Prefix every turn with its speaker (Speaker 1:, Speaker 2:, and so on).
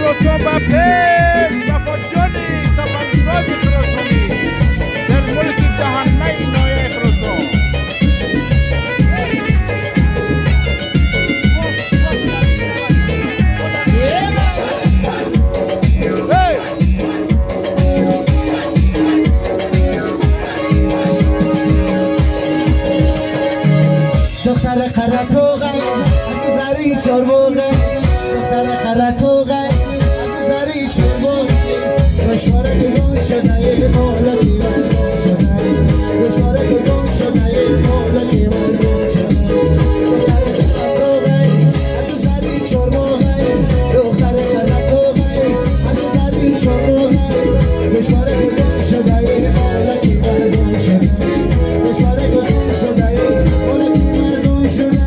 Speaker 1: خراسان و پیش وفاجانی سفنگزاد خراسانی در ملک دهنه نایه خراسان.
Speaker 2: دختر خرطوغه زری چربوغه دختر خرطوغه زری چربوغه دشواره که گم شده مولا کی من گم شده دشواره که گم شده مولا کی من گم شده دختر خرطوغه زری چربوغه دختر خرطوغه زری چربوغه دشواره که گم شده مولا کی من گم شده دشواره که گم شده مولا کی من گم شده.